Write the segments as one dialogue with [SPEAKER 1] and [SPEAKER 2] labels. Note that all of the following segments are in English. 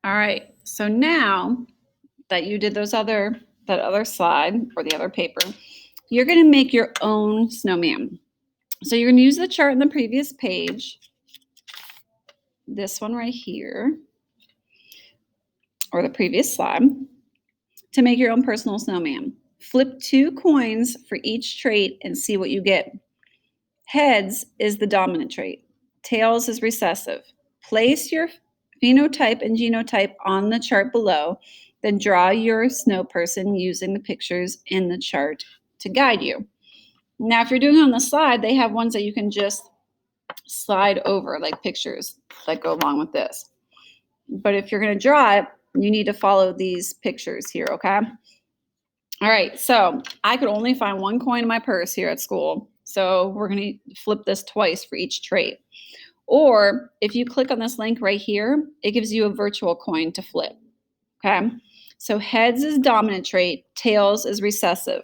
[SPEAKER 1] All right, so now that you did that other slide or the other paper, you're going to make your own snowman. So you're going to use the chart in the previous page, this one right here, or the previous slide, to make your own personal snowman. Flip 2 coins for each trait and see what you get. Heads is the dominant trait. Tails is recessive. Place your phenotype and genotype on the chart below, then draw your snow person using the pictures in the chart to guide you. Now, if you're doing it on the slide, they have ones that you can just slide over, like pictures that go along with this. But if you're going to draw it, you need to follow these pictures here, okay? All right, so I could only find 1 coin in my purse here at school. So we're going to flip this twice for each trait. Or if you click on this link right here, it gives you a virtual coin to flip, okay? So heads is dominant trait, tails is recessive.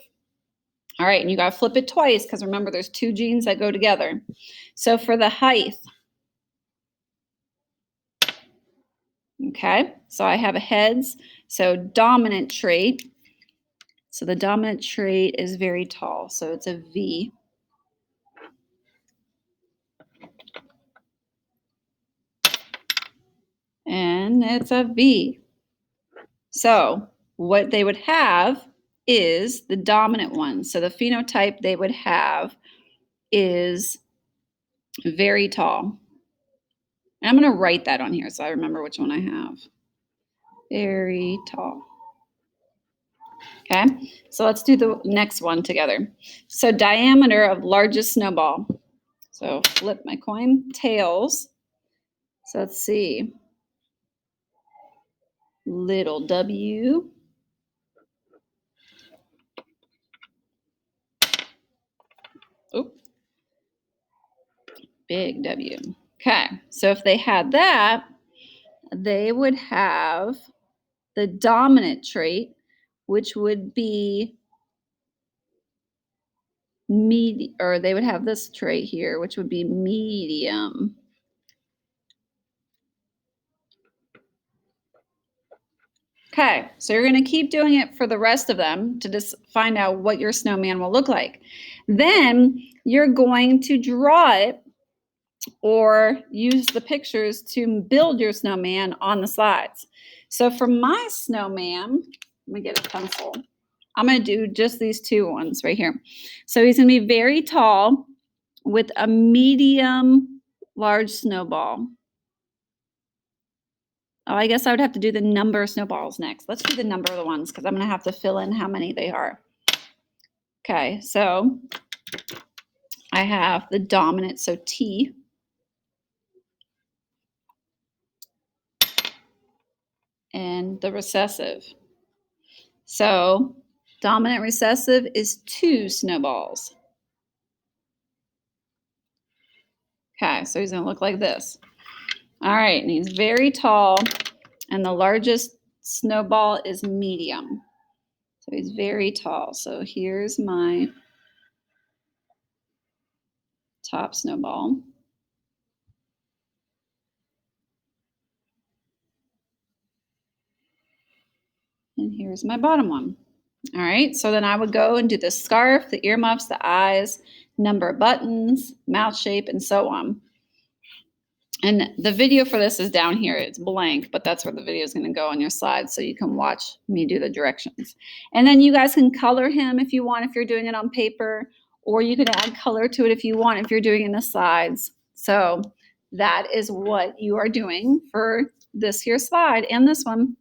[SPEAKER 1] All right, and you got to flip it twice because remember there's 2 genes that go together. So for the height, okay, so I have a heads, so dominant trait. So the dominant trait is very tall, so it's a V. And it's a V. So what they would have is the dominant one. So the phenotype they would have is very tall. And I'm going to write that on here so I remember which one I have. Very tall. Okay, so let's do the next one together. So diameter of largest snowball. So flip my coin, tails. So let's see. Little W. Oop. Big W. Okay, so if they had that, they would have the dominant trait, which would be or they would have this trait here, which would be medium. Okay, so you're going to keep doing it for the rest of them to just find out what your snowman will look like. Then you're going to draw it or use the pictures to build your snowman on the slides. So for my snowman, let me get a pencil. I'm going to do just these 2 ones right here. So he's going to be very tall with a medium large snowball. Oh, I guess I would have to do the number of snowballs next. Let's do the number of the ones because I'm going to have to fill in how many they are. Okay, so I have the dominant, so T. And the recessive. So dominant recessive is 2 snowballs. Okay, so he's going to look like this. All right, and he's very tall, and the largest snowball is medium. So he's very tall. So here's my top snowball. And here's my bottom one. All right, so then I would go and do the scarf, the earmuffs, the eyes, number of buttons, mouth shape, and so on. And the video for this is down here. It's blank, but that's where the video is going to go on your slides so you can watch me do the directions. And then you guys can color him if you want, if you're doing it on paper, or you can add color to it if you want, if you're doing it in the slides. So that is what you are doing for this here slide and this one.